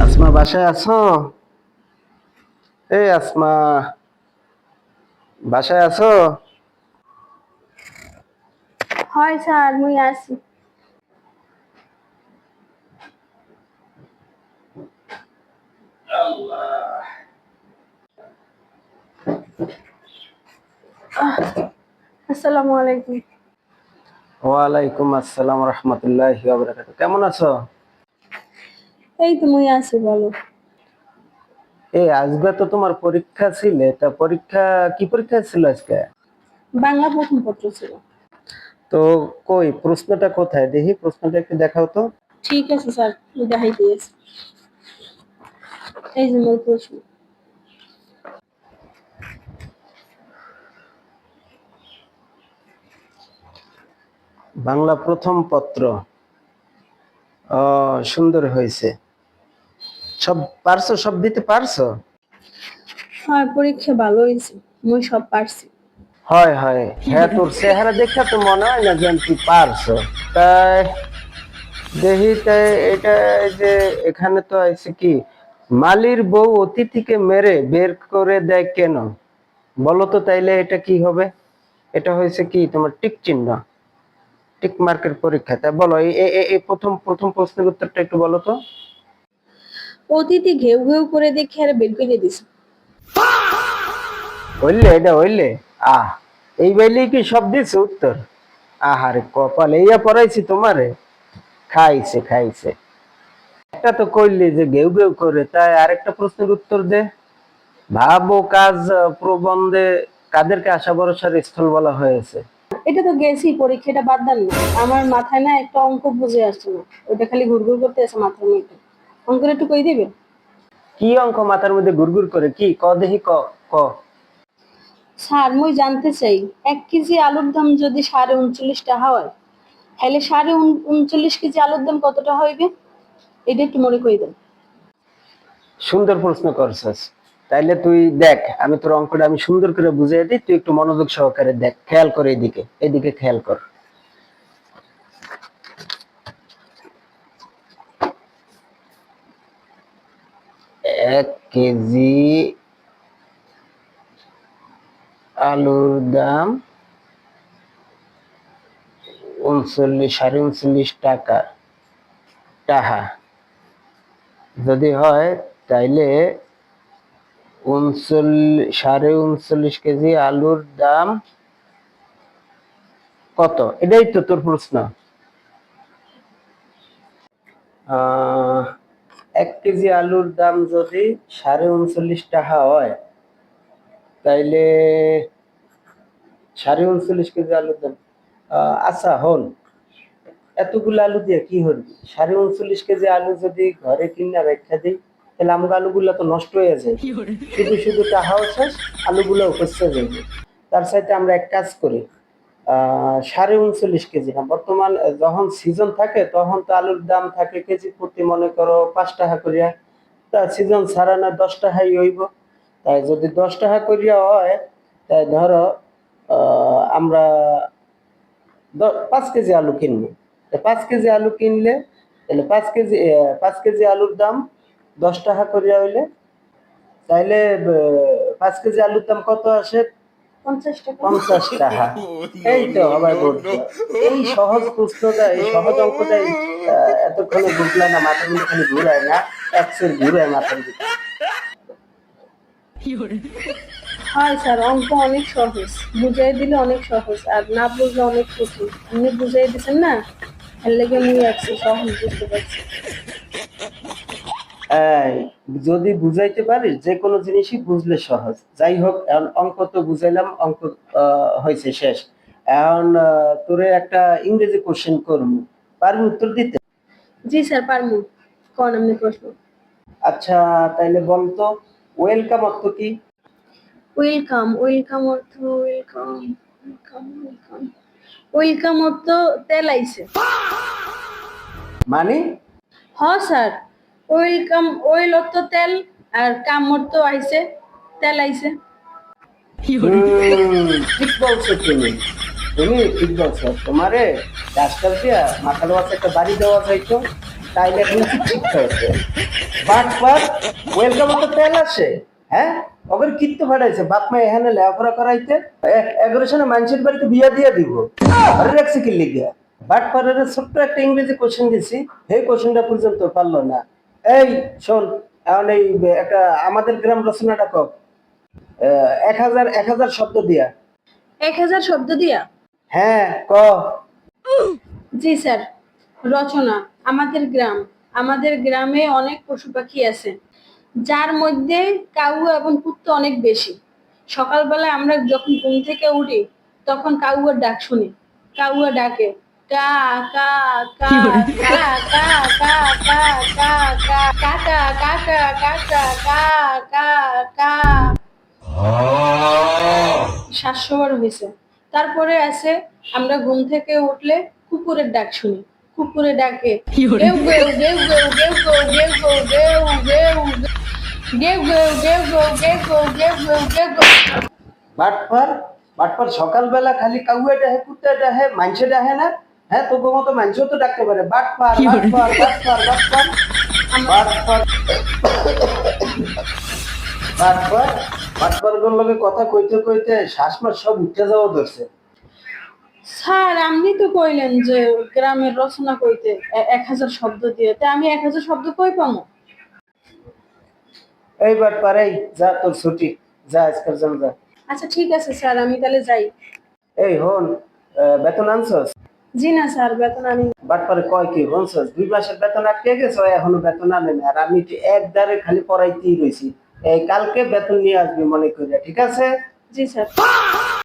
আসমা বাসায় আছো? এই আসমা, বাসায় আছো? হয় স্যার, মুই আছি। আসসালামু আলাইকুম। ওয়ালাইকুম আসসালাম রহমতুল্লাহি ওয়া বারাকাতুহু। কেমন আছো? এই তো মুই আছি, বলো। এই আজকে তো তোমার পরীক্ষা ছিল, তা পরীক্ষা কি পরীক্ষা ছিল আজকে? বাংলা প্রথম পত্র ছিল। তো কই প্রশ্নটা কোথায়, দেখি প্রশ্নটা একটু দেখাও তো। ঠিক আছে স্যার, মুই দেখাই দিয়েছি। এই যে মূল প্রশ্ন। বাংলা প্রথম পত্র। সুন্দর হয়েছে। সব পারছো, সব দিতে পারছো? হয়, পরীক্ষা ভালো হয়েছে, মুই সব পারছি। হয় হয়, হ্যাঁ তোর চেহারা দেখা তো মনে হয় না যে তুই পারছো। তাই দেখি, তাই এটা এই যে এখানে তো আছে কি, মালির বউ অতিথিকে মেরে বের করে দেয় কেন? বলো তো তাইলে এটা কি হবে? এটা হয়েছে কি তোমার টিক চিহ্ন, টিক মার্কের পরীক্ষা। তাই বলো এই প্রথম প্রথম প্রশ্নের উত্তরটা একটু বলো তো। অতিথি ঘেউ ঘেউ করে দেখে আর বের করে দিছে। হইলে এটা হইলে, আহ এই বইলেই কি সব দিছে উত্তর? আহারে কপাল, এইয়া পড়াইছি তোমারে। খাইছে খাইছে। একটা তো কইলি যে ঘেউ ঘেউ করে, তাই আরেকটা প্রশ্নের উত্তর দে। ভাব ও কাজ প্রবন্ধে কাদেরকে আশা ভরসার স্থল বলা হয়েছে? এটা তো গেছি, পরীক্ষাটা বাদ দেন না। আমার মাথায় না একটা অঙ্ক বুঝে আসছে না, ওটা খালি ঘুরঘুর করতে আছে মাথার মধ্যে। অঙ্কটা একটু কই দিবে? কি অঙ্ক মাথার মধ্যে গুড়গুড় করে, কি ক দেখি, ক ক। স্যার, মুই জানতে চাই, 1 কেজি আলুর দাম যদি 39.5 টাকা হয়, তাহলে 39.5 কেজি আলুর দাম কতটা হইবে? এটা একটু মনে করে দেন। সুন্দর প্রশ্ন করছস। তাইলে তুই দেখ, আমি তোর অঙ্কটা আমি সুন্দর করে বুঝিয়ে দিই, তুই একটু মনোযোগ সহকারে দেখ, খেয়াল করে এদিকে, এদিকে খেয়াল কর। 1 কেজি আলুর দাম 39, 39.5 টাকা টাহা যদি হয়, তাইলে 39 কেজি আলুর দাম কত? এটাই তো তোর প্রশ্ন। 1 কেজি আলুর দাম যদি 39.5 টাকা হয়, তাইলে 39.5 কেজি আলুর দাম, আচ্ছা হন, এতগুলো আলু দিয়ে কি করবি? 39.5 কেজি আলু যদি ঘরে কিনা রেখে দিই, তাহলে আমার আলুগুলো তো নষ্ট হয়ে যায়, শুধু শুধু টাকাও শেষ, আলুগুলো উপসে যাবে। তার সাথে আমরা এক কাজ করি, 39.5 কেজি না, বর্তমান যখন সিজন থাকে তখন তো আলুর দাম থাকে কেজি প্রতি মনে করো 5 টাকা করিয়া। তা সিজন ছাড়া না 10 টাকাই হইব। তাই যদি 10 টাকা করিয়া হয়, তাই ধরো আমরা 5 কেজি আলু কিনবো। 5 কেজি আলু কিনলে, তাহলে 5 কেজি 5 কেজি আলুর দাম 10 টাকা করিয়া হইলে, তাইলে 5 কেজি আলুর দাম কত আসে? 50 টাকা। 50 টাকা। এই তো আবার বলতো, এই সহজ প্রশ্নটা, এই সহজ অঙ্কটাই এতক্ষণে বুঝলা না? মাথার মধ্যে খালি ঘুরায় না, একসের ঘুরায় মাথার ভিতরে। হয় স্যার, অঙ্ক অনেক সহজ, বুঝাই দিলে অনেক সহজ, আর না বুঝলে অনেক কঠিন। আপনি বুঝাই দিচ্ছেন না, এর লেগে মুই একটু সহজ বুঝতে পারছি। এই, যদি বুঝাইতে পারিস যে কোনো জিনিসই বুঝলে সহজ। যাই হোক, এখন অঙ্ক তো বুঝাইলাম, অঙ্ক হয়েছে শেষ। এখন তোরে একটা ইংরেজি কোশ্চেন করবো, পারবি উত্তর দিতে? জি স্যার, পারবো। কোন আপনি প্রশ্ন? আচ্ছা, তাইলে বলতো, ওয়েলকাম অর্থ কি? ওয়েলকাম, ওয়েলকাম অর্থ, ওয়েলকাম, ওয়েলকাম, ওয়েলকাম, ওয়েলকাম অর্থ তেল আইছে। মানে? হ স্যার, ওয়েলকাম, ওয়েল অর্থ তেল, আর কাম অর্থ আইছে, তেল আইছে। ঠিক বলছো তুমি, তুমি ঠিক বলছো। তোমারে ডাস্টার দিয়া মাথার মাথায় একটা বাড়ি দেওয়া যাইতো, তাইলে একদিন শিখতে হচ্ছে বাটপার ওয়েলকাম তো তেল আসে হ্যাঁ ওদের কিত্তে ফাটাইছে বাপ মা এখানে লেখাপড়া করাইতে 11 সালে মানুষের বাড়িতে বিয়া দিয়ে দিব আরে রাখছি কি লিগা বাটপারের ছোট্ট একটা ইংরেজি কোশ্চেন দিছি এই কোশ্চেনটা পর্যন্ত পারলো না এই শোন এখন এই একটা আমাদের গ্রাম রচনাটা কর 1000 শব্দ দিয়া 1000 শব্দ দিয়া? হ্যাঁ ক জি স্যার। রচনা। আমাদের গ্রামে অনেক পশু পাখি আছে, যার মধ্যে কাউয়া এবং কুত্তা অনেক বেশি। সকালবেলায় আমরা যখন ঘুম থেকে উঠি তখন কাউয়ার ডাক শুনি। কাউয়া ডাকে কা কা কা কা কা কা কা কা কা কাকা কাকা কাকা কা কা কা 700 বার হয়েছে। তারপরে আছে আমরা ঘুম থেকে উঠলে কুকুরের ডাক শুনি। কুকুরে ডাকে গেউ গেউ গেউ গেউ গেউ গেউ গেউ গেউ গেউ গেউ গেউ গেউ গেউ গেউ গেউ গেউ গেউ গেউ। বাটপার বাটপার সকালবেলা খালি কাউয়া ডাহে কুত্তা ডাহে মানুষে ডাহে না হ্যাঁ তোকে মতো মানুষও তো ডাকতে পারে বাটপার বাটপার বাটপার বাটপার বাটপার বাটপার বাটপার গুলোকে কথা কইতে কইতে শ্বাস মাস সব উঠে যাওয়া ধরছে স্যার আপনি তো কইলেন যে গ্রামের রচনা কইতে 1000 শব্দ দিয়ে, তা আমি 1000 শব্দ কই পাবো? এই বাটপার এই যা তোর ছুটি যা আজকাল যান যা আচ্ছা ঠিক আছে স্যার, আমি তাহলে যাই। এই হন বেতন আনছস জি না স্যার, বেতন আনি না। বাটপারে কয় কি হনছস 2 মাসের বেতন আটকে গেছে এখনো বেতন আনে না আর আমি তো একদারে খালি পড়াইতেই রইছি এই কালকে বেতন নিয়ে আসবি মনে করিয়া ঠিক আছে জি স্যার।